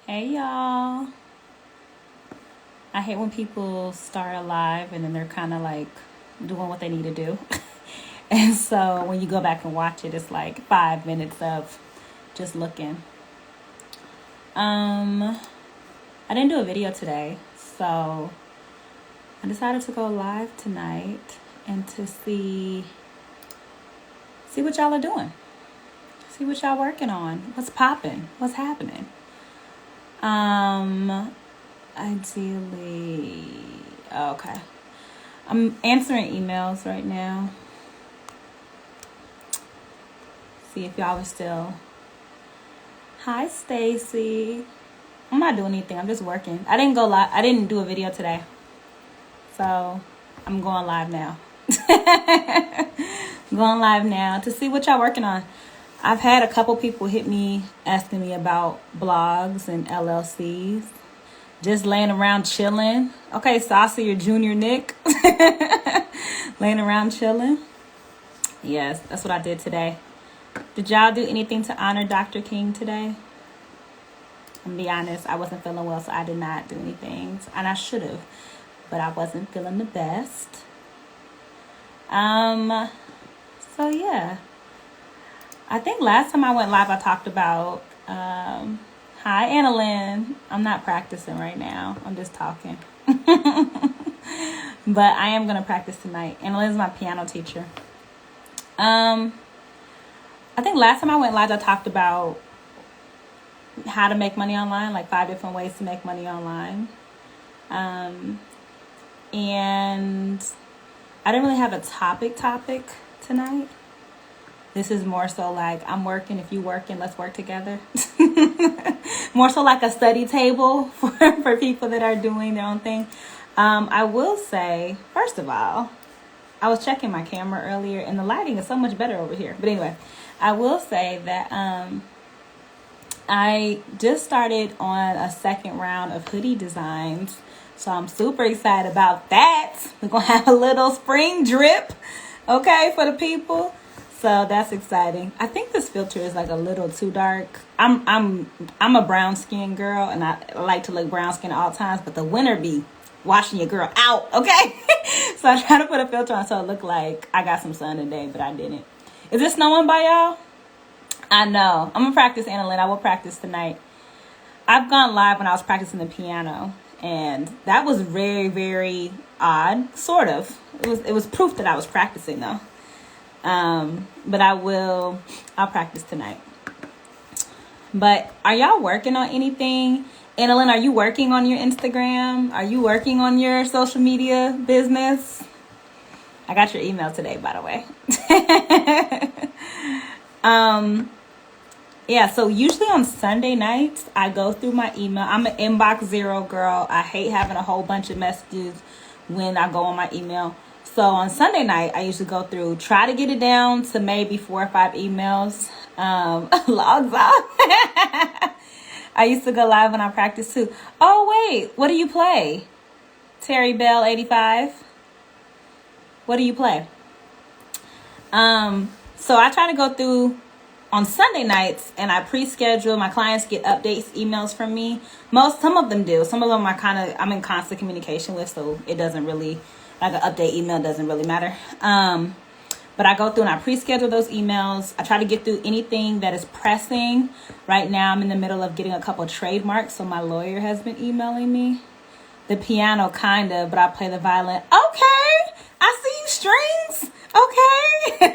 Hey y'all. I hate when people start a live and then they're kind of like doing what they need to do. And so when you go back and watch it, it's like 5 minutes of just looking. I didn't do a video today, so I decided to go live tonight and to see what y'all are doing. See what y'all working on. What's popping? What's happening? Ideally, okay. I'm answering emails right now. See if y'all are still. Hi, Stacy. I'm not doing anything. I'm just working. I didn't go live. I didn't do a video today, so I'm going live now. Going live now to see what y'all working on. I've had a couple people hit me asking me about blogs and LLCs. Just laying around chilling. Okay, so I see your junior Nick. Laying around chilling. Yes, that's what I did today. Did y'all do anything to honor Dr. King today? I'm be honest, I wasn't feeling well, so I did not do anything. And I should have, but I wasn't feeling the best. So yeah. I think last time I went live, I talked about, hi, Annalyn. I'm not practicing right now. I'm just talking. But I am going to practice tonight. Annalyn is my piano teacher. I think last time I went live, I talked about how to make money online, like 5 different ways to make money online. And I didn't really have a topic tonight. This is more so like, I'm working, if you working, let's work together. More so like a study table for people that are doing their own thing. I will say, first of all, I was checking my camera earlier and the lighting is so much better over here. But anyway, I will say that I just started on a second round of Hoodie Designs. So I'm super excited about that. We're going to have a little spring drip, okay, for the people. So that's exciting. I think this filter is like a little too dark. I'm a brown skin girl and I like to look brown skin at all times, but the winter be washing your girl out, okay? So I try to put a filter on so it look like I got some sun today, but I didn't. Is it snowing by y'all? I know. I'm gonna practice, Annalyn. I will practice tonight. I've gone live when I was practicing the piano, and that was very, very odd, sort of. It was proof that I was practicing though. But I'll practice tonight. But are y'all working on anything? Annalyn, are you working on your Instagram? Are you working on your social media business? I got your email today, by the way. Yeah, so usually on Sunday nights, I go through my email. I'm an inbox zero girl. I hate having a whole bunch of messages when I go on my email. So on Sunday night, I usually go through, try to get it down to maybe 4 or 5 emails. Logs off. I used to go live when I practiced too. Oh, wait. What do you play? Terry Bell 85. What do you play? So I try to go through on Sunday nights and I pre-schedule. My clients get updates, emails from me. Some of them do. Some of them I'm in constant communication with, so it doesn't really, like an update email doesn't really matter. But I go through and I pre-schedule those emails. I try to get through anything that is pressing. Right now, I'm in the middle of getting a couple trademarks, so my lawyer has been emailing me. The piano, kind of, but I play the violin. Okay, I see you strings. Okay.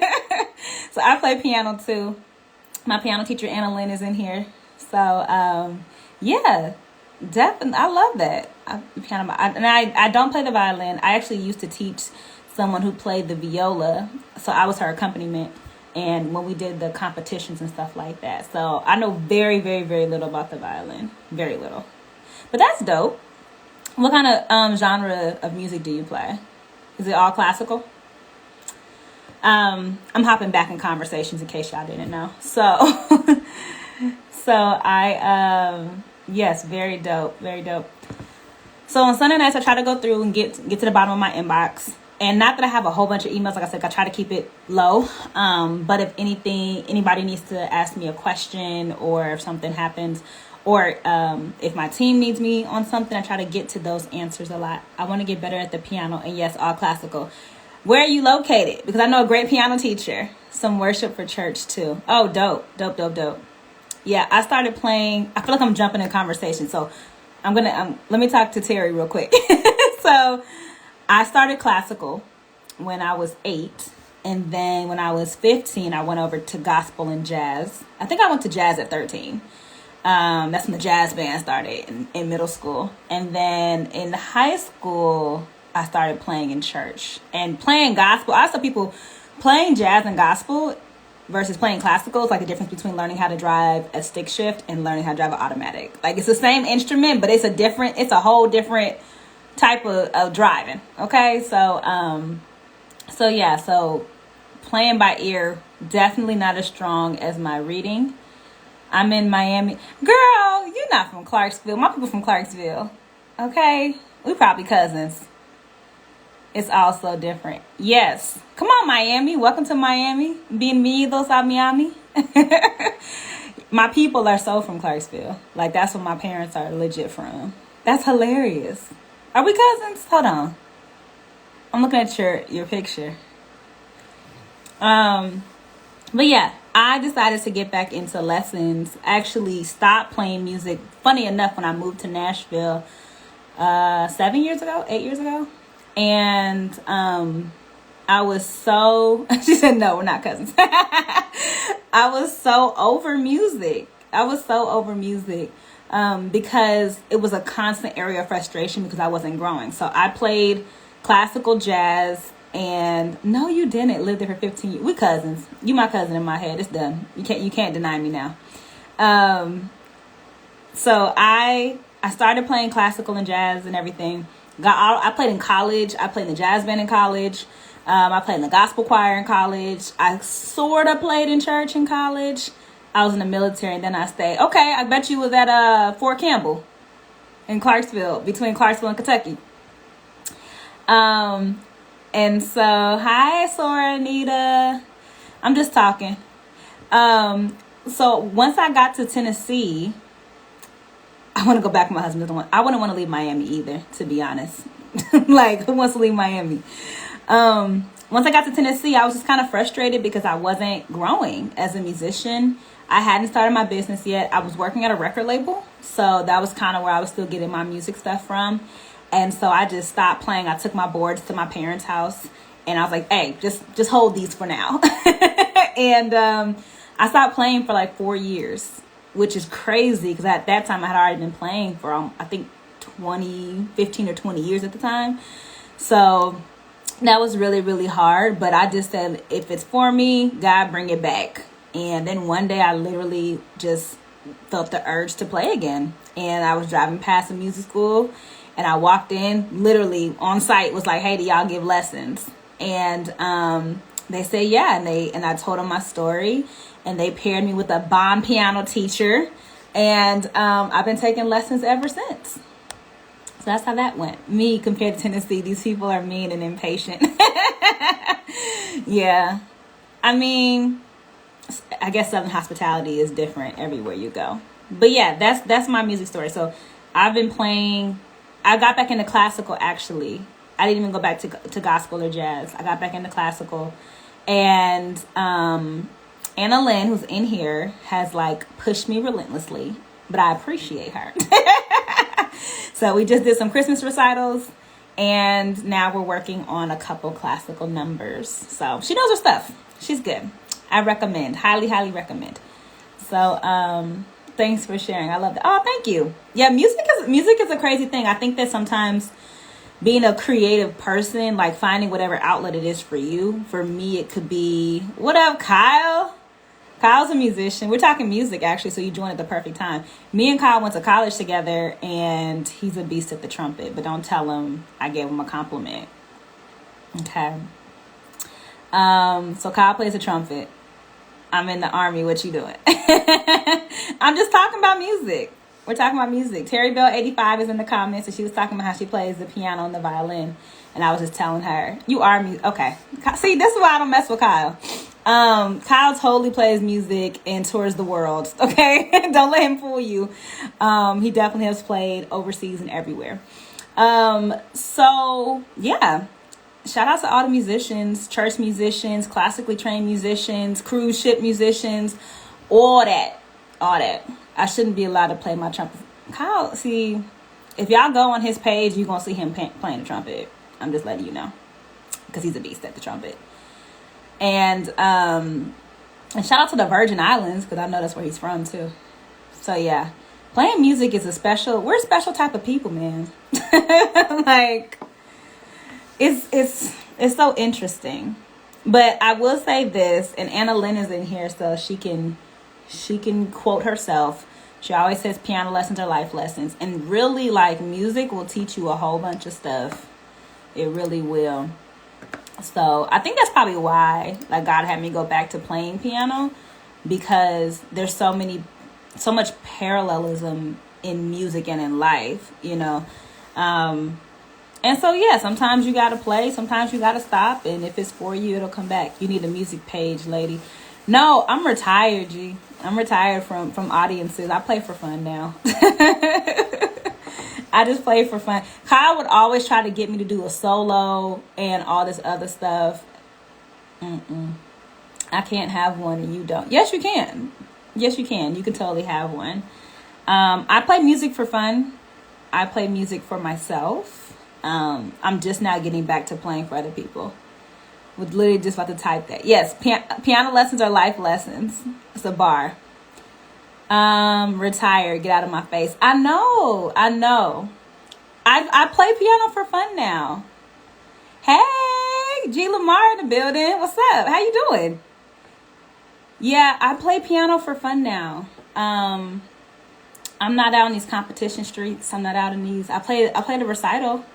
So I play piano too. My piano teacher, Annalyn, is in here. So, yeah, definitely. I love that. I don't play the violin. I actually used to teach someone who played the viola. So I was her accompaniment. And when we did the competitions and stuff like that. So I know very, very, very little about the violin. Very little. But that's dope. What kind of genre of music do you play? Is it all classical? I'm hopping back in conversations in case y'all didn't know. So, yes, very dope, very dope. So on Sunday nights, I try to go through and get to the bottom of my inbox. And not that I have a whole bunch of emails, like I said, I try to keep it low. But if anybody needs to ask me a question or if something happens, or if my team needs me on something, I try to get to those answers a lot. I want to get better at the piano, and yes, all classical. Where are you located? Because I know a great piano teacher. Some worship for church too. Oh, dope. Yeah, I started playing. I feel like I'm jumping in conversation, so let me talk to Terry real quick. So I started classical when I was 8. And then when I was 15, I went over to gospel and jazz. I think I went to jazz at 13. That's when the jazz band started in middle school. And then in high school, I started playing in church. And playing gospel, I saw people playing jazz and gospel versus playing classical. It's like the difference between learning how to drive a stick shift and learning how to drive an automatic. Like, it's the same instrument, but it's a whole different type of driving. Okay, so playing by ear, definitely not as strong as my reading. I'm in Miami. Girl, you're not from Clarksville. My people from Clarksville. Okay? We probably cousins. It's all so different. Yes. Come on, Miami. Welcome to Miami. Bienvenidos a Miami. My people are so from Clarksville. Like, that's where my parents are legit from. That's hilarious. Are we cousins? Hold on. I'm looking at your picture. But yeah, I decided to get back into lessons. Actually stopped playing music. Funny enough, when I moved to Nashville, 8 years ago. And, I was so, she said, no, we're not cousins. I was so over music. Because it was a constant area of frustration because I wasn't growing. So I played classical jazz. And no, you didn't live there for 15 years. We cousins. You my cousin in my head. It's done. You can't deny me now. So I started playing classical and jazz and everything. I played in college. I played in the jazz band in college. I played in the gospel choir in college. I sort of played in church in college. I was in the military, and then I stayed. Okay, I bet you was at Fort Campbell in Clarksville, between Clarksville and Kentucky. And so, hi, Sora, Anita. I'm just talking. So once I got to Tennessee, I want to go back to my husband. I wouldn't want to leave Miami either, to be honest. Like, who wants to leave Miami? Once I got to Tennessee, I was just kind of frustrated because I wasn't growing as a musician. I hadn't started my business yet. I was working at a record label. So that was kind of where I was still getting my music stuff from. And so I just stopped playing. I took my boards to my parents' house, and I was like, hey, just hold these for now. And I stopped playing for like 4 years, which is crazy because at that time I had already been playing for, I think, 15 or 20 years at the time. So that was really, really hard. But I just said, if it's for me, God, bring it back. And then one day I literally just felt the urge to play again. And I was driving past a music school. And I walked in, literally on site, was like, hey, do y'all give lessons? And they said, yeah. And I told them my story. And they paired me with a bomb piano teacher. And I've been taking lessons ever since. So that's how that went. Me compared to Tennessee, these people are mean and impatient. Yeah. I mean, I guess Southern hospitality is different everywhere you go. But yeah, that's my music story. So I've been playing. I got back into classical, actually. I didn't even go back to gospel or jazz. I got back into classical. And Anna Lynn, who's in here, has like pushed me relentlessly. But I appreciate her. So we just did some Christmas recitals. And now we're working on a couple classical numbers. So she knows her stuff. She's good. I recommend. Highly, highly recommend. So, thanks for sharing. I love that. Oh, thank you. Yeah, music is a crazy thing. I think that sometimes being a creative person, like finding whatever outlet it is for you. For me, it could be, what up, Kyle? Kyle's a musician. We're talking music, actually, so you joined at the perfect time. Me and Kyle went to college together, and he's a beast at the trumpet. But don't tell him I gave him a compliment. Okay. So Kyle plays the trumpet. I'm in the Army. What you doing? I'm just talking about music. We're talking about music. Terry Bell 85 is in the comments, and she was talking about how she plays the piano and the violin. And I was just telling her, you are music. Okay. See, this is why I don't mess with Kyle. Kyle totally plays music and tours the world. Okay, don't let him fool you. He definitely has played overseas and everywhere. So yeah, shout out to all the musicians, church musicians, classically trained musicians, cruise ship musicians, all that. I shouldn't be allowed to play my trumpet. Kyle, see, if y'all go on his page, you're gonna see him playing the trumpet. I'm just letting you know, because he's a beast at the trumpet. And shout out to the Virgin Islands, because I know that's where he's from too. So yeah, playing music is we're a special type of people, man. Like, it's so interesting. But I will say this, and Anna Lynn is in here, so she can quote herself. She always says piano lessons are life lessons. And really, like, music will teach you a whole bunch of stuff. It really will. So I think that's probably why, like, God had me go back to playing piano, because there's so much parallelism in music and in life, you know. And so, yeah, sometimes you got to play, sometimes you got to stop. And if it's for you, it'll come back. You need a music page, lady. No, I'm retired, G. I'm retired from audiences. I play for fun now. I just play for fun. Kyle would always try to get me to do a solo and all this other stuff. I can't have one and you don't. Yes, you can. Yes, you can. You can totally have one. I play music for fun. I play music for myself. I'm just now getting back to playing for other people. Was literally just about to type that. Yes, piano lessons are life lessons. It's a bar. Retire. Get out of my face. I know. I play piano for fun now. Hey, G Lamar in the building. What's up? How you doing? Yeah, I play piano for fun now. I'm not out in these competition streets. I'm not out in these. I play the recital.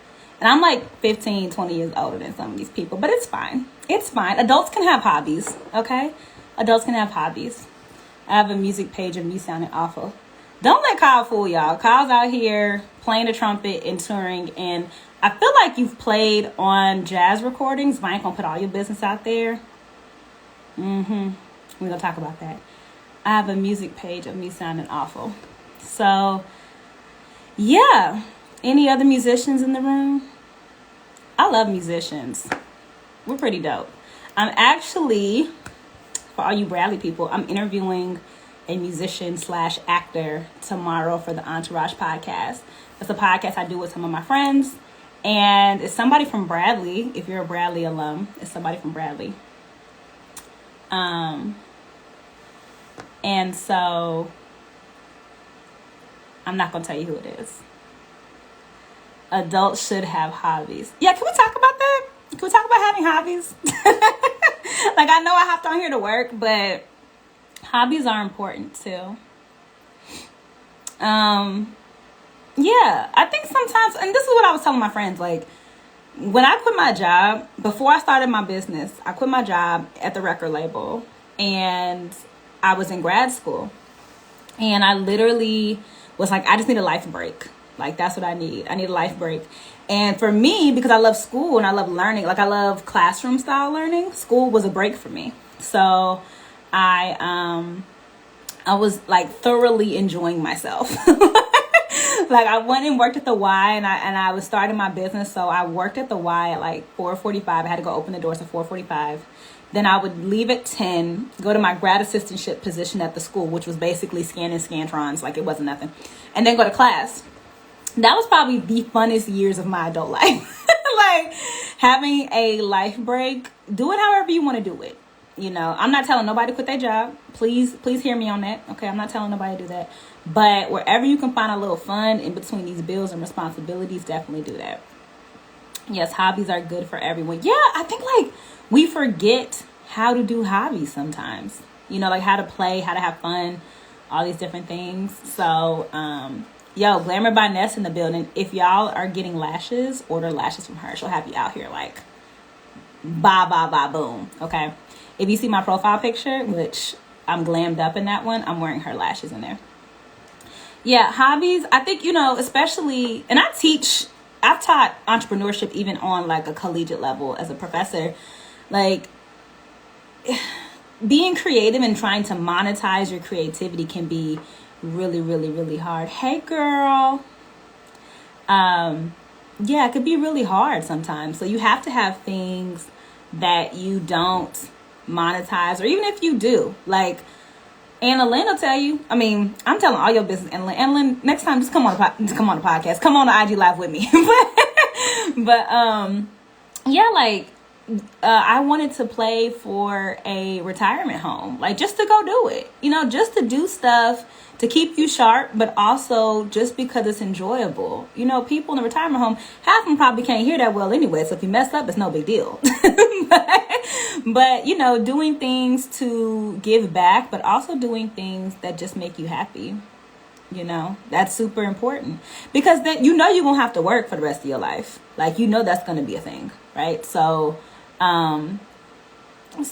And I'm like 15, 20 years older than some of these people. But it's fine. It's fine. Adults can have hobbies, okay? Adults can have hobbies. I have a music page of me sounding awful. Don't let Kyle fool y'all. Kyle's out here playing the trumpet and touring. And I feel like you've played on jazz recordings. But I ain't going to put all your business out there. We're going to talk about that. I have a music page of me sounding awful. So, yeah. Any other musicians in the room? I love musicians. We're pretty dope. I'm actually, for all you Bradley people, I'm interviewing a musician / actor tomorrow for the Entourage podcast. It's a podcast I do with some of my friends. And it's somebody from Bradley. If you're a Bradley alum, it's somebody from Bradley. And so I'm not going to tell you who it is. Adults should have hobbies. Yeah, can we talk about that? Can we talk about having hobbies? Like, I know I hopped on here to work, but hobbies are important too. Yeah, I think sometimes, and this is what I was telling my friends, like, when I quit my job, before I started my business, I quit my job at the record label, and I was in grad school. And I literally was like, I just need a life break. Like, that's what I need. I need a life break. And for me, because I love school and I love learning, like, I love classroom style learning, school was a break for me. So I was like thoroughly enjoying myself. Like, I went and worked at the Y, and I was starting my business. So I worked at the Y at like 4:45. I had to go open the doors at 4:45. Then I would leave at 10, go to my grad assistantship position at the school, which was basically scanning Scantrons, like it wasn't nothing, and then go to class. That was probably the funnest years of my adult life. Like, having a life break, do it however you want to do it. You know, I'm not telling nobody to quit their job. Please hear me on that. Okay, I'm not telling nobody to do that. But wherever you can find a little fun in between these bills and responsibilities, definitely do that. Yes, hobbies are good for everyone. Yeah, I think, like, we forget how to do hobbies sometimes. You know, like how to play, how to have fun, all these different things. So, yo, Glamour by Ness in the building. If y'all are getting lashes, order lashes from her. She'll have you out here like, boom. Okay. If you see my profile picture, which I'm glammed up in that one, I'm wearing her lashes in there. Yeah, hobbies. I think, you know, especially, and I've taught entrepreneurship even on like a collegiate level as a professor. Like, being creative and trying to monetize your creativity can be really, really, really hard. Hey, girl. Yeah, it could be really hard sometimes. So you have to have things that you don't monetize, or even if you do, like Anna Lynn will tell you. I mean, I'm telling all your business, Anna Lynn. Anna Lynn, next time, just come on the podcast. Come on the IG Live with me. but yeah, like I wanted to play for a retirement home, like just to go do it, just to do stuff to keep you sharp, but also just because it's enjoyable. People in the retirement home, half of them probably can't hear that well anyway, so if you mess up, it's no big deal. but doing things to give back, but also doing things that just make you happy. That's super important, because then you're gonna have to work for the rest of your life. Like, that's gonna be a thing, right? So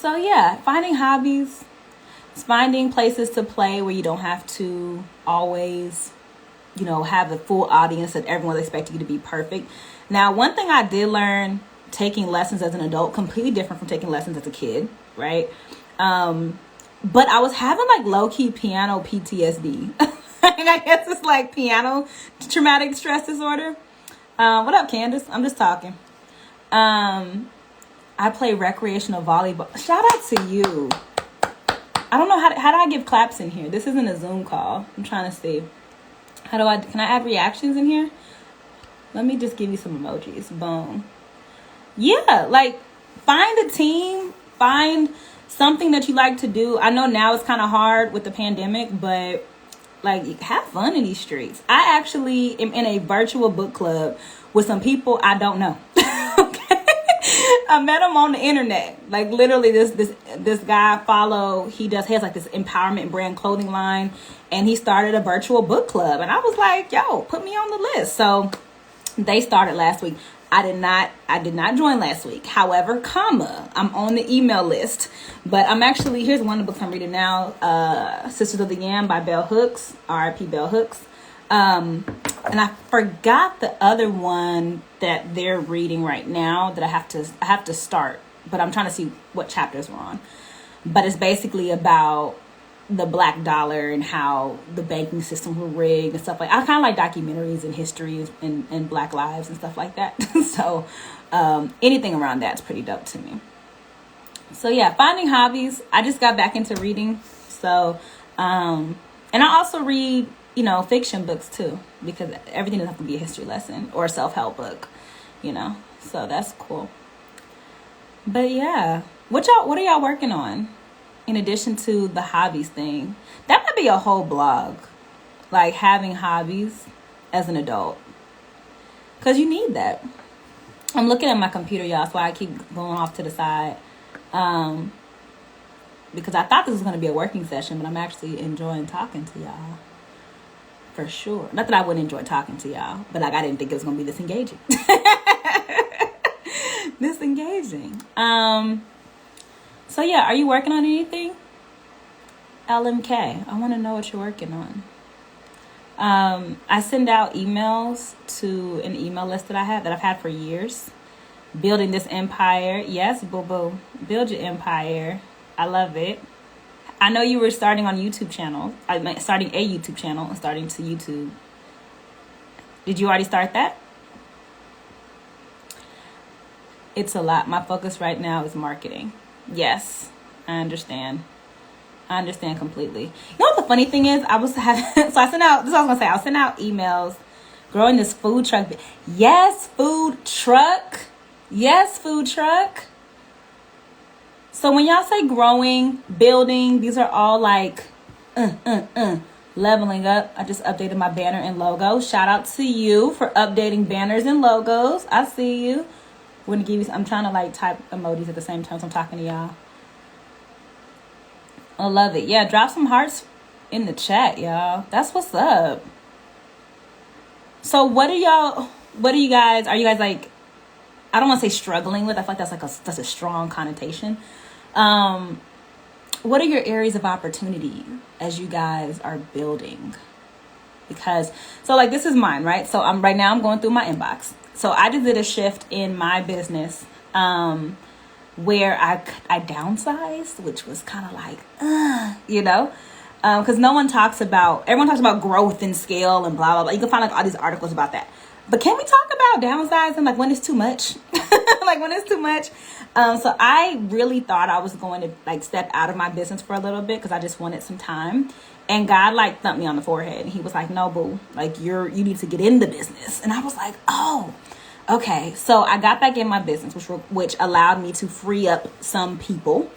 yeah, finding hobbies, finding places to play where you don't have to always, have a full audience that everyone's expecting you to be perfect. Now, one thing I did learn taking lessons as an adult, completely different from taking lessons as a kid, right? But I was having like low-key piano PTSD. And I guess it's like piano traumatic stress disorder. What up, Candace? I'm just talking. I play recreational volleyball. Shout out to you. I don't know how do I give claps in here? This isn't a Zoom call. I'm trying to see. Can I add reactions in here? Let me just give you some emojis. Boom. Yeah, like find a team, find something that you like to do. I know now it's kind of hard with the pandemic, but like have fun in these streets. I actually am in a virtual book club with some people I don't know. I met him on the internet. Like literally this guy I follow, he has like this empowerment brand clothing line, and he started a virtual book club, and I was like, yo, put me on the list. So they started last week. I did not join last week. However, I'm on the email list. But I'm actually, here's one of the books I'm reading now, Sisters of the Yam by Bell Hooks, R.I.P. Bell Hooks. And I forgot the other one that they're reading right now that I have to start, but I'm trying to see what chapters we're on. But it's basically about the black dollar and how the banking system were rigged and stuff like. I kind of like documentaries and histories and black lives and stuff like that. So anything around that's pretty dope to me. So yeah, finding hobbies. I just got back into reading. So and I also read fiction books too, because everything doesn't have to be a history lesson or a self-help book, so that's cool. But yeah, what are y'all working on in addition to the hobbies thing? That might be a whole blog, like having hobbies as an adult, because you need that. I'm looking at my computer, y'all, so I keep going off to the side, because I thought this was going to be a working session, but I'm actually enjoying talking to y'all. For sure. Not that I wouldn't enjoy talking to y'all, but like I didn't think it was gonna be this engaging. So yeah, are you working on anything? LMK, I want to know what you're working on. I send out emails to an email list that I've had for years. Building this empire. Yes, boo boo. Build your empire. I love it. I know you were starting on YouTube channel. Starting a YouTube channel and starting to YouTube. Did you already start that? It's a lot. My focus right now is marketing. Yes, I understand. I understand completely. You know what the funny thing is? I sent out emails, growing this food truck. Yes, food truck. Yes, food truck. So when y'all say growing, building, these are all like leveling up. I just updated my banner and logo. Shout out to you for updating banners and logos. I see you. I'm trying to like type emojis at the same time as I'm talking to y'all. I love it. Yeah, drop some hearts in the chat, y'all. That's what's up. So are you guys like, I don't want to say struggling with. I feel like that's a strong connotation. What are your areas of opportunity as you guys are building? Because, so like this is mine, right? So I'm going through my inbox. So I just did a shift in my business. where I downsized, which was kind of like, you know, because everyone talks about growth and scale and blah, blah, blah. You can find like all these articles about that. But can we talk about downsizing, like when it's too much? Like when it's too much. So I really thought I was going to like step out of my business for a little bit because I just wanted some time. And God like thumped me on the forehead. And he was like, no, boo, like you need to get in the business. And I was like, oh, okay. So I got back in my business, which allowed me to free up some people.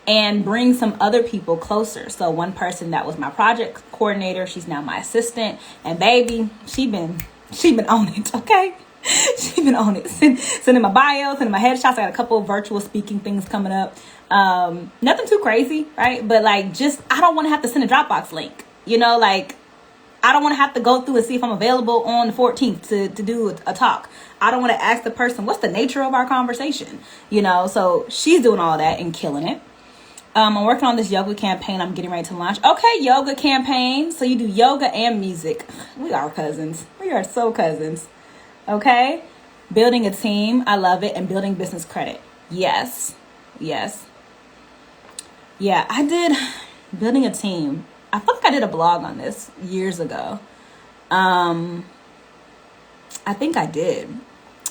And bring some other people closer. So one person that was my project coordinator, she's now my assistant. And baby, she been on it, okay? She been on it. Sending my bio, sending my headshots. I got a couple of virtual speaking things coming up. Nothing too crazy, right? But like, just, I don't want to have to send a Dropbox link. You know, like, I don't want to have to go through and see if I'm available on the 14th to do a talk. I don't want to ask the person, what's the nature of our conversation? You know, so she's doing all that and killing it. I'm working on this yoga campaign I'm getting ready to launch. Okay, yoga campaign. So you do yoga and music. We are cousins. We are so cousins. Okay. Building a team. I love it. And building business credit. Yes. Yes. Yeah, I did building a team. I feel like I did a blog on this years ago. I think I did.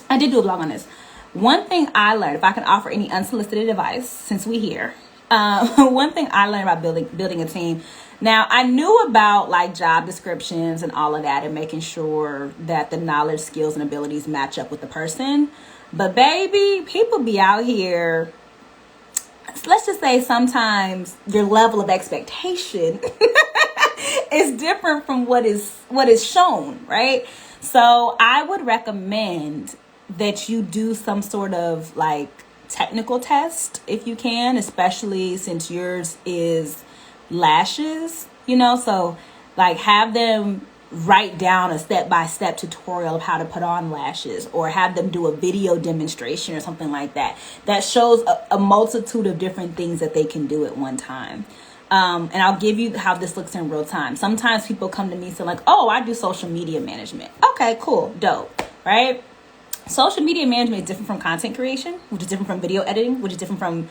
I did do a blog on this. One thing I learned, if I can offer any unsolicited advice, since we here, one thing I learned about building a team. Now, I knew about like job descriptions and all of that and making sure that the knowledge, skills, and abilities match up with the person. But baby, people be out here. Let's just say sometimes your level of expectation is different from what is shown, right? So I would recommend that you do some sort of like technical test if you can, especially since yours is lashes, you know, so like have them write down a step-by-step tutorial of how to put on lashes, or have them do a video demonstration or something like that shows a multitude of different things that they can do at one time. And I'll give you how this looks in real time. Sometimes people come to me saying like, oh, I do social media management. Okay, cool, dope, right? Social media management is different from content creation, which is different from video editing, which is different from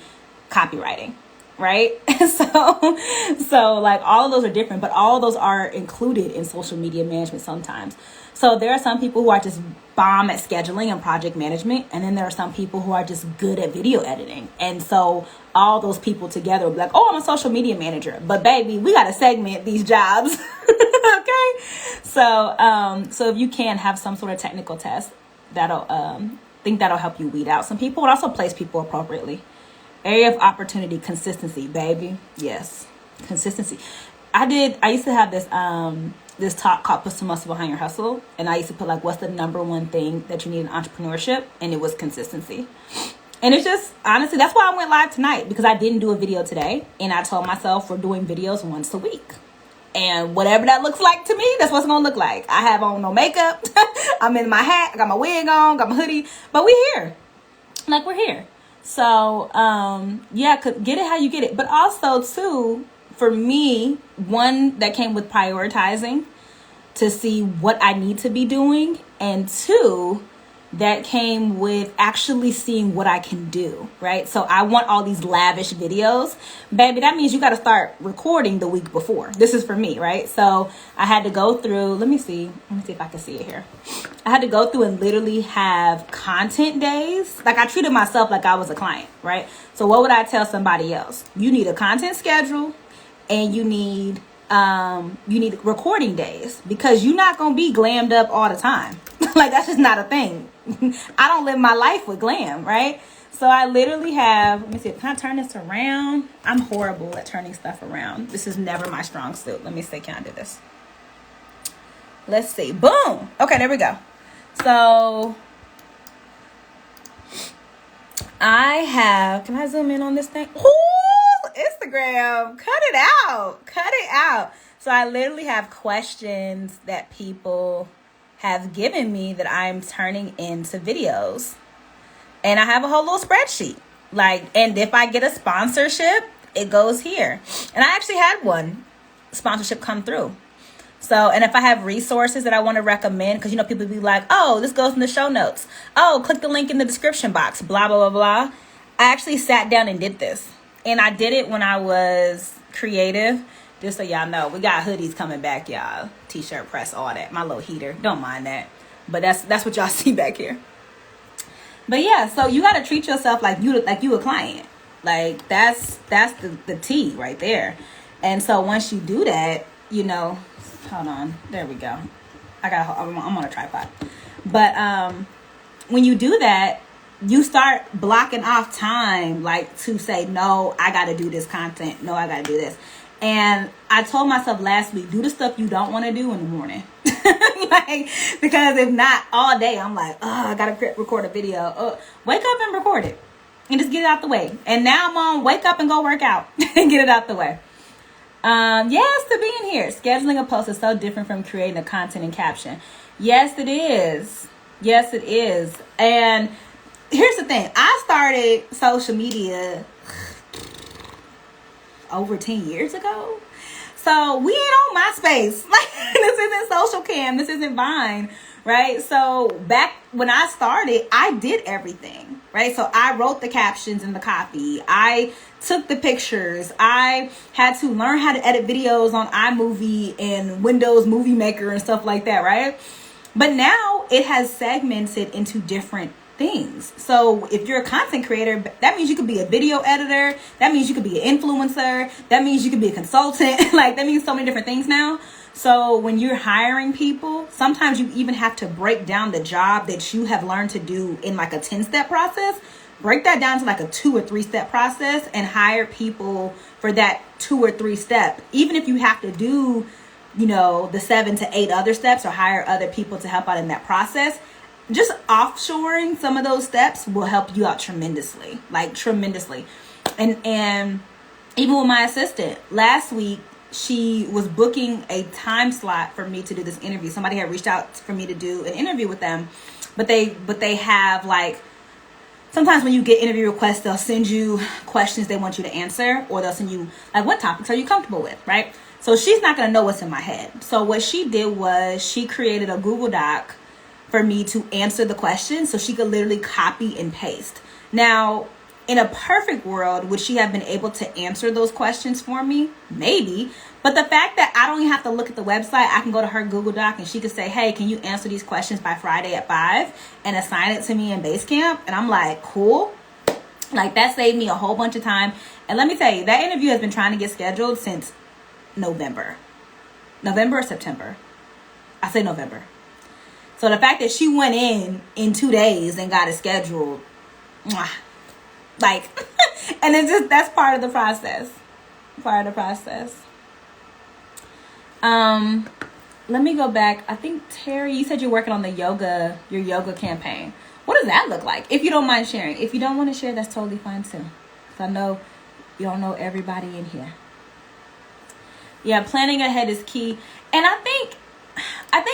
copywriting, right? So like all of those are different, but all of those are included in social media management sometimes. So there are some people who are just bomb at scheduling and project management. And then there are some people who are just good at video editing. And so all those people together will be like, oh, I'm a social media manager. But baby, we got to segment these jobs. Okay. So if you can have some sort of technical test, that'll help you weed out some people, and also place people appropriately. Area of opportunity, consistency, baby. Yes, consistency. I used to have this talk called Put Some Muscle Behind Your Hustle, and I used to put like, what's the number one thing that you need in entrepreneurship, and it was consistency. And it's just, honestly, that's why I went live tonight, because I didn't do a video today, and I told myself we're doing videos once a week. And whatever that looks like to me, that's what it's going to look like. I have on no makeup. I'm in my hat. I got my wig on, got my hoodie. But we're here. Like, we're here. So, yeah, get it how you get it. But also, too, for me, one, that came with prioritizing to see what I need to be doing. And two, that came with actually seeing what I can do, right? So I want all these lavish videos. Baby, that means you got to start recording the week before. This is for me, right? So I had to go through, let me see if I can see it here. I had to go through and literally have content days. Like I treated myself like I was a client, right? So what would I tell somebody else? You need a content schedule, and you need recording days, because you're not going to be glammed up all the time. Like that's just not a thing. I don't live my life with glam, right? So I literally have, let me see, can I turn this around? I'm horrible at turning stuff around. This is never my strong suit. Let me see, can I do this? Let's see, boom. Okay, there we go. So I have, can I zoom in on this thing? Ooh, Instagram, cut it out. So I literally have questions that people have given me that I'm turning into videos. And I have a whole little spreadsheet. Like, and if I get a sponsorship, it goes here. And I actually had one sponsorship come through. So, and if I have resources that I want to recommend, because, you know, people be like, oh, this goes in the show notes. Oh, click the link in the description box, blah, blah, blah, blah. I actually sat down and did this. And I did it when I was creative. Just so y'all know, we got hoodies coming back, y'all. T-shirt press, all that. My little heater. Don't mind that. But that's what y'all see back here. But yeah, so you got to treat yourself like you a client. Like, that's the T right there. And so once you do that, you know, hold on, there we go. I'm on a tripod. But when you do that, you start blocking off time, like, to say, no, I got to do this content. No, I got to do this. And I told myself last week, do the stuff you don't want to do in the morning. Like, because if not, all day, I'm like, oh, I got to record a video. Wake up and record it. And just get it out the way. And now I'm on wake up and go work out. And get it out the way. Yes, to being here. Scheduling a post is so different from creating a content and caption. Yes, it is. Yes, it is. And here's the thing. I started social media over 10 years ago. So we ain't on MySpace. Like, this isn't Social Cam. This isn't Vine. Right? So back when I started, I did everything. Right? So I wrote the captions and the copy. I took the pictures. I had to learn how to edit videos on iMovie and Windows Movie Maker and stuff like that. Right? But now it has segmented into different things. So if you're a content creator, that means you could be a video editor. That means you could be an influencer. That means you could be a consultant. Like, that means so many different things now. So when you're hiring people, sometimes you even have to break down the job that you have learned to do in like a 10-step process. Break that down to like a 2 or 3 step process and hire people for that 2 or 3 step. Even if you have to do, you know, the 7 to 8 other steps or hire other people to help out in that process. Just offshoring some of those steps will help you out tremendously, like tremendously. And even with my assistant, last week, she was booking a time slot for me to do this interview. Somebody had reached out for me to do an interview with them, but they have, like, sometimes when you get interview requests, they'll send you questions they want you to answer, or they'll send you, like, what topics are you comfortable with, right? So she's not going to know what's in my head. So what she did was she created a Google Doc for me to answer the questions so she could literally copy and paste. Now, in a perfect world, would she have been able to answer those questions for me? Maybe. But the fact that I don't even have to look at the website, I can go to her Google Doc and she could say, hey, can you answer these questions by Friday at 5 and assign it to me in Basecamp? And I'm like, cool. Like, that saved me a whole bunch of time. And let me tell you, that interview has been trying to get scheduled since November or September. I say November. So the fact that she went in 2 days and got it scheduled, like, and it's just, that's part of the process. Let me go back. I think, Terry, you said you're working on your yoga campaign. What does that look like? If you don't mind sharing. If you don't want to share, that's totally fine too. Because I know you don't know everybody in here. Yeah, planning ahead is key. And I think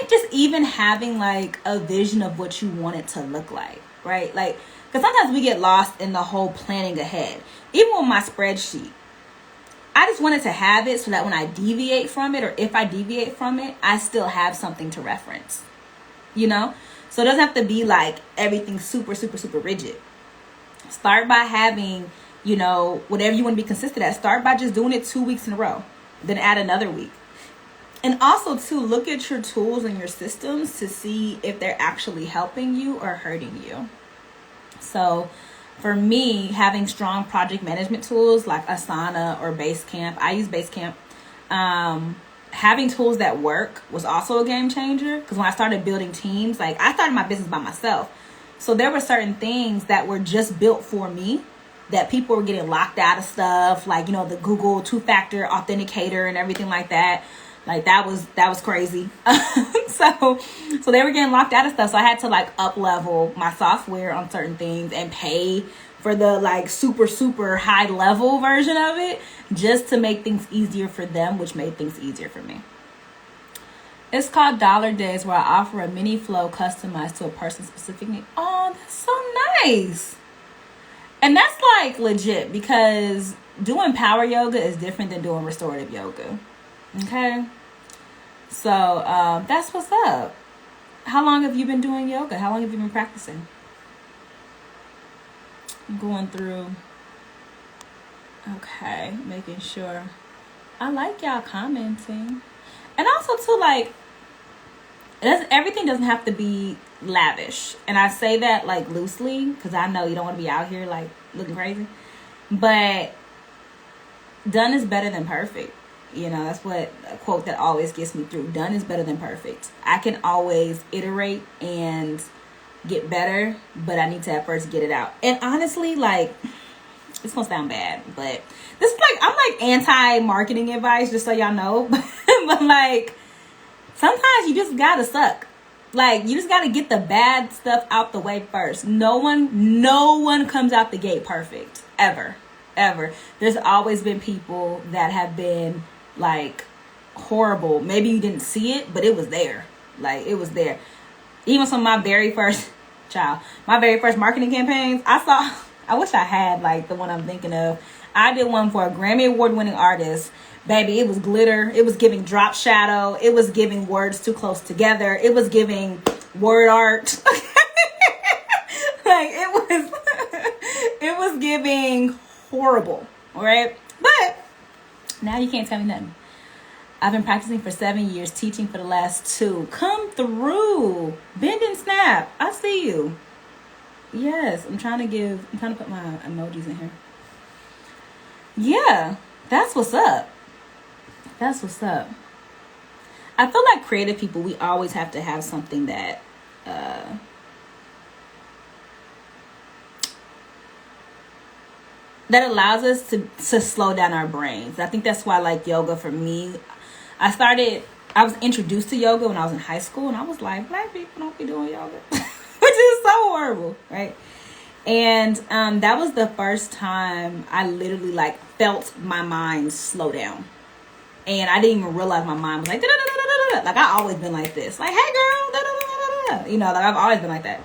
just even having like a vision of what you want it to look like, right? Like, because sometimes we get lost in the whole planning ahead. Even with my spreadsheet, I just wanted to have it so that when I deviate from it, or if I deviate from it, I still have something to reference, you know? So it doesn't have to be like everything super, super, super rigid. Start by having, you know, whatever you want to be consistent at. Start by just doing it 2 weeks in a row. Then add another week. And also, too, look at your tools and your systems to see if they're actually helping you or hurting you. So for me, having strong project management tools like Asana or Basecamp, I use Basecamp. Having tools that work was also a game changer. Because when I started building teams, like, I started my business by myself. So there were certain things that were just built for me that people were getting locked out of stuff. Like, you know, the Google 2-factor authenticator and everything like that. Like, that was crazy. So they were getting locked out of stuff. So I had to like up level my software on certain things and pay for the like super, super high level version of it just to make things easier for them, which made things easier for me. It's called Dollar Days, where I offer a mini flow customized to a person's specific need. Oh, that's so nice. And that's like legit, because doing power yoga is different than doing restorative yoga. Okay. So that's what's up. How long have you been doing yoga? How long have you been practicing? I'm going through. Okay, making sure. I like y'all commenting. And also too, like, everything doesn't have to be lavish. And I say that like loosely because I know you don't want to be out here like looking crazy. But done is better than perfect. You know, that's what a quote that always gets me through. Done is better than perfect. I can always iterate and get better, but I need to at first get it out. And honestly, like, it's gonna sound bad, but this is like, I'm like anti-marketing advice, just so y'all know. But like, sometimes you just gotta suck. Like, you just gotta get the bad stuff out the way first. No one comes out the gate perfect. Ever. There's always been people that have been like horrible. Maybe you didn't see it, but it was there. Like, it was there. Even some of my very first marketing campaigns, I wish I had like the one I'm thinking of. I did one for a Grammy Award winning artist. Baby, it was glitter. It was giving drop shadow. It was giving words too close together. It was giving word art. Like, it was giving horrible. All right. But now you can't tell me nothing. I've been practicing for 7 years, teaching for the last 2. Come through. Bend and snap. I see you. Yes, I'm trying to put my emojis in here. Yeah, that's what's up. That's what's up. I feel like creative people, we always have to have something that that allows us to slow down our brains. I think that's why, like, yoga for me, I was introduced to yoga when I was in high school, and I was like, black people don't be doing yoga, which is so horrible, right? And that was the first time I literally like felt my mind slow down. And I didn't even realize my mind was like, da-da-da-da-da-da. Like, I always been like this. Like, hey girl, da-da-da-da-da. You know, like, I've always been like that.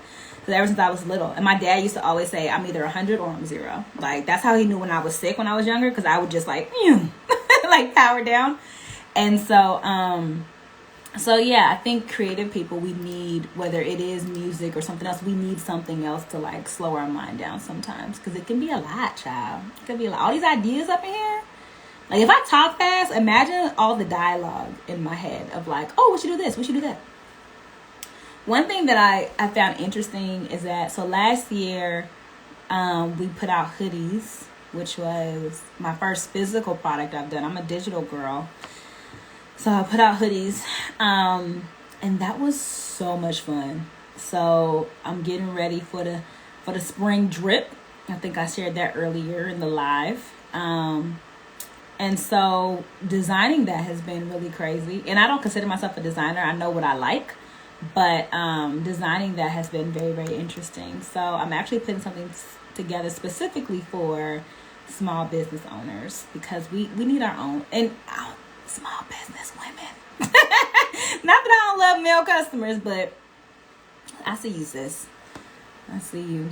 So ever since I was little. And my dad used to always say, I'm either 100 or I'm 0. Like, that's how he knew when I was sick when I was younger. Because I would just like, like power down. And so, yeah, I think creative people, we need, whether it is music or something else, we need something else to like slow our mind down sometimes. Because it can be a lot, child. It can be a lot. All these ideas up in here. Like, if I talk fast, imagine all the dialogue in my head of like, oh, we should do this, we should do that. One thing that I found interesting is that, so last year, we put out hoodies, which was my first physical product I've done. I'm a digital girl. So I put out hoodies, and that was so much fun. So I'm getting ready for the spring drip. I think I shared that earlier in the live. And so designing that has been really crazy. And I don't consider myself a designer. I know what I like. But designing that has been very, very interesting. So I'm actually putting something together specifically for small business owners. Because we need our own. And small business women. Not that I don't love male customers, but I see you, sis. I see you.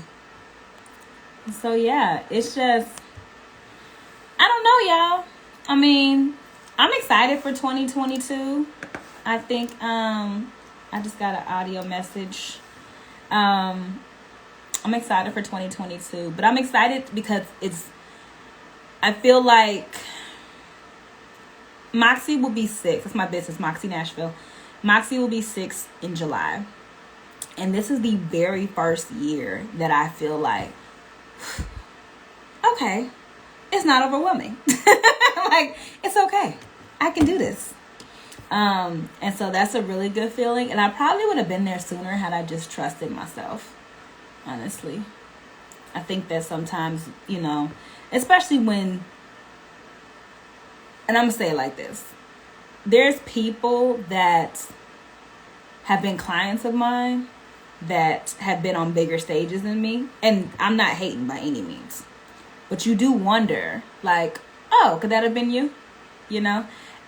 So yeah, it's just, I don't know, y'all. I mean, I'm excited for 2022. I think I just got an audio message. I'm excited for 2022, but I'm excited because I feel like Moxie will be 6. That's my business, Moxie Nashville. Moxie will be 6 in July. And this is the very first year that I feel like, okay, it's not overwhelming. Like, it's okay. I can do this. And so that's a really good feeling. And I probably would have been there sooner had I just trusted myself, honestly. I think that sometimes, especially when, and I'm going to say it like this. There's people that have been clients of mine that have been on bigger stages than me. And I'm not hating by any means. But you do wonder, like, oh, could that have been you? And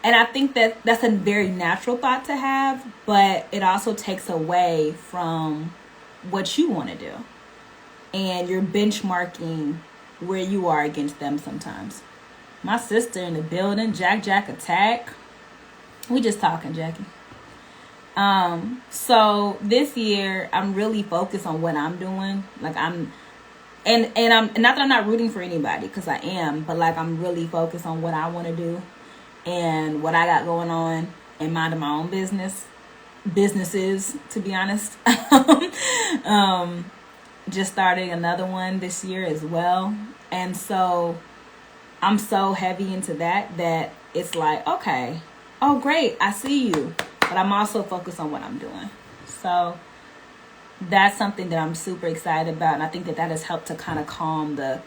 I think that that's a very natural thought to have. But it also takes away from what you want to do. And you're benchmarking where you are against them sometimes. My sister in the building, Jack Attack. We just talking, Jackie. So this year I'm really focused on what I'm doing. Like I'm not that I'm not rooting for anybody, because I am, but like I'm really focused on what I want to do and what I got going on and minding my own businesses, to be honest. Just starting another one this year as well. And so I'm so heavy into that it's like, okay, oh great, I see you. But I'm also focused on what I'm doing. So that's something that I'm super excited about. And I think that has helped to kind of calm the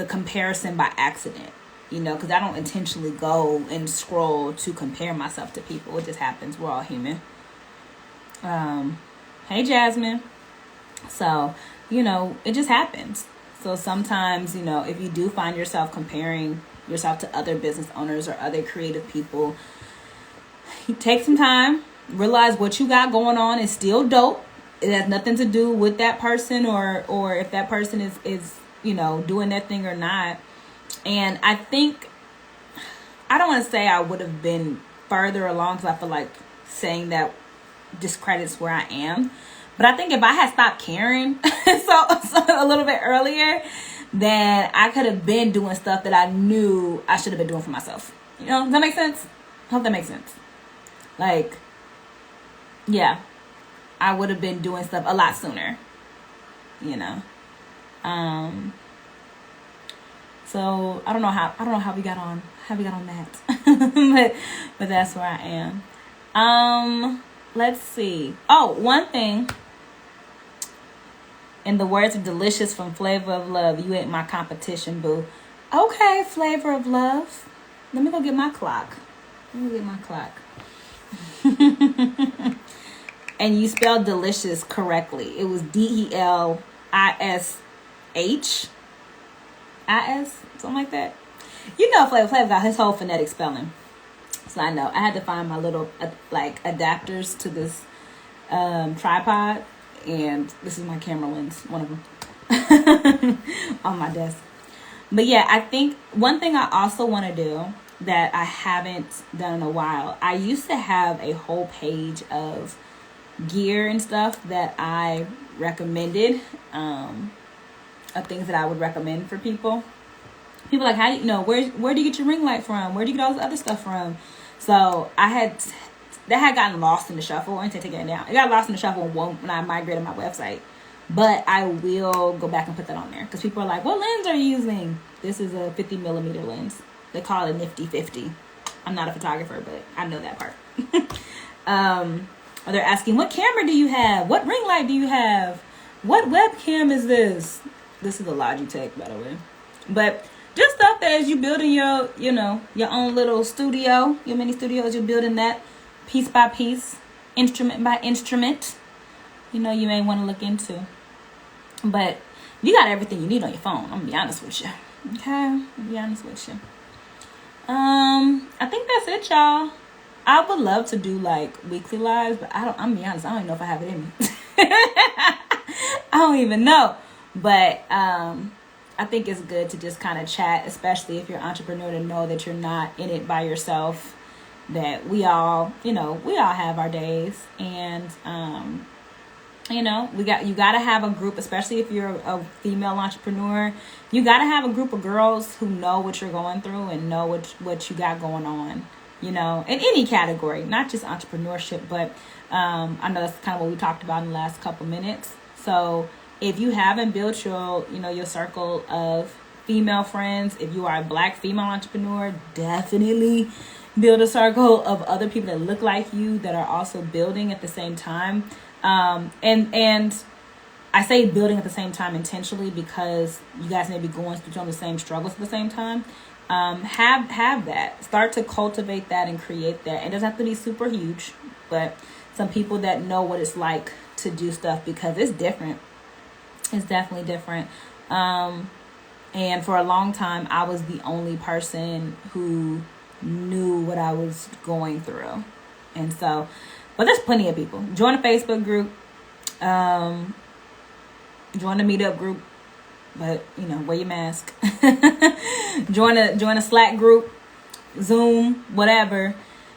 comparison by accident. Because I don't intentionally go and scroll to compare myself to people. It just happens. We're all human. Hey, Jasmine. So, it just happens. So sometimes, if you do find yourself comparing yourself to other business owners or other creative people, you take some time, realize what you got going on is still dope. It has nothing to do with that person or if that person is doing their thing or not. And I think, I don't want to say I would have been further along, because I feel like saying that discredits where I am. But I think if I had stopped caring so a little bit earlier, then I could have been doing stuff that I knew I should have been doing for myself. Does that make sense? I hope that makes sense. Like, yeah, I would have been doing stuff a lot sooner. So I don't know how we got on that. but that's where I am. Let's see. Oh, one thing. In the words of Delicious from Flavor of Love, you ain't my competition, boo. Okay, Flavor of Love. Let me go get my clock. And you spelled delicious correctly. It was DELISH. Something like that. Flavor got his whole phonetic spelling. So I know. I had to find my little adapters to this tripod. And this is my camera lens, one of them, on my desk. But yeah, I think one thing I also want to do that I haven't done in a while, I used to have a whole page of gear and stuff that I recommended, of things that I would recommend for people. People like, how do you where do you get your ring light from? Where do you get all this other stuff from? So that had gotten lost in the shuffle. I need to take it down. It got lost in the shuffle when I migrated my website. But I will go back and put that on there. Because people are like, what lens are you using? This is a 50 millimeter lens. They call it a nifty 50. I'm not a photographer, but I know that part. Or they're asking, what camera do you have? What ring light do you have? What webcam is this? This is a Logitech, by the way. But just stuff that as you building your own little studio, your mini studio, as you're building that piece by piece, instrument by instrument, you may want to look into. But you got everything you need on your phone. I'm gonna be honest with you. Okay, I'm gonna be honest with you. I think that's it, y'all. I would love to do weekly lives, but I'm gonna be honest, I don't even know if I have it in me. I don't even know. But I think it's good to just kind of chat, especially if you're an entrepreneur, to know that you're not in it by yourself, that we all have our days. And, you got to have a group, especially if you're a female entrepreneur. You got to have a group of girls who know what you're going through and know what you got going on, in any category, not just entrepreneurship. But I know that's kind of what we talked about in the last couple minutes. So if you haven't built your circle of female friends, if you are a Black female entrepreneur, definitely build a circle of other people that look like you, that are also building at the same time. And I say building at the same time intentionally, because you guys may be going through the same struggles at the same time. Have that. Start to cultivate that and create that. It doesn't have to be super huge, but some people that know what it's like to do stuff, because it's different. It's definitely different. And for a long time, I was the only person who knew what I was going through. And so, but there's plenty of people. Join a Facebook group. Join a meetup group. But, wear your mask. join a Slack group, Zoom, whatever.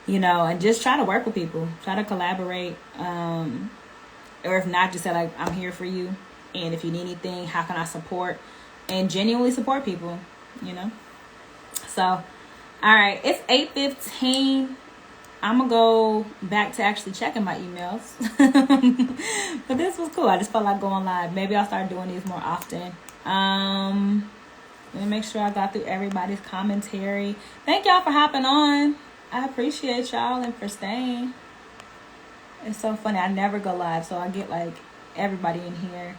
and just try to work with people, try to collaborate. Or if not, just say like, I'm here for you. And if you need anything, how can I support? And genuinely support people, So, all right, it's 8:15. I'm going to go back to actually checking my emails. But this was cool. I just felt like going live. Maybe I'll start doing these more often. Let me make sure I got through everybody's commentary. Thank y'all for hopping on. I appreciate y'all and for staying. It's so funny. I never go live, so I get like everybody in here.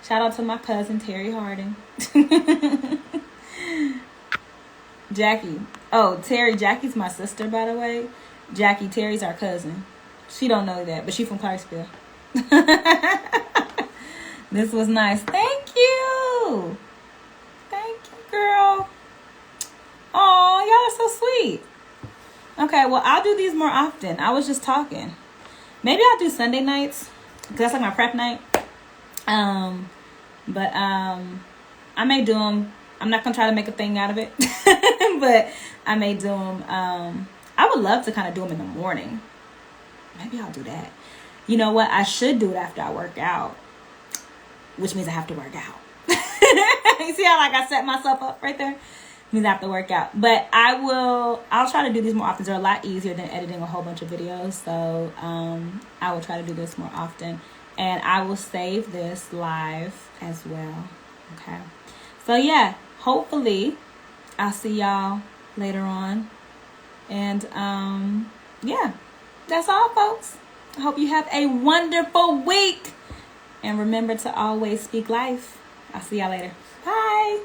Shout out to my cousin, Terry Harding. Jackie. Oh, Terry. Jackie's my sister, by the way. Jackie, Terry's our cousin. She don't know that, but she from Clarksville. This was nice. Thank you. Thank you, girl. Oh, y'all are so sweet. Okay, well, I'll do these more often. I was just talking. Maybe I'll do Sunday nights, because that's like my prep night. But I may do them. I'm not going to try to make a thing out of it. But I may do them. I would love to kind of do them in the morning. Maybe I'll do that. You know what? I should do it after I work out, which means I have to work out. You see how like I set myself up right there? Means I have to work out. But I'll try to do these more often. They're a lot easier than editing a whole bunch of videos. So I will try to do this more often. And I will save this live as well. Okay. So yeah, hopefully I'll see y'all later on. And yeah, that's all, folks. I hope you have a wonderful week. And remember to always speak life. I'll see y'all later. Bye.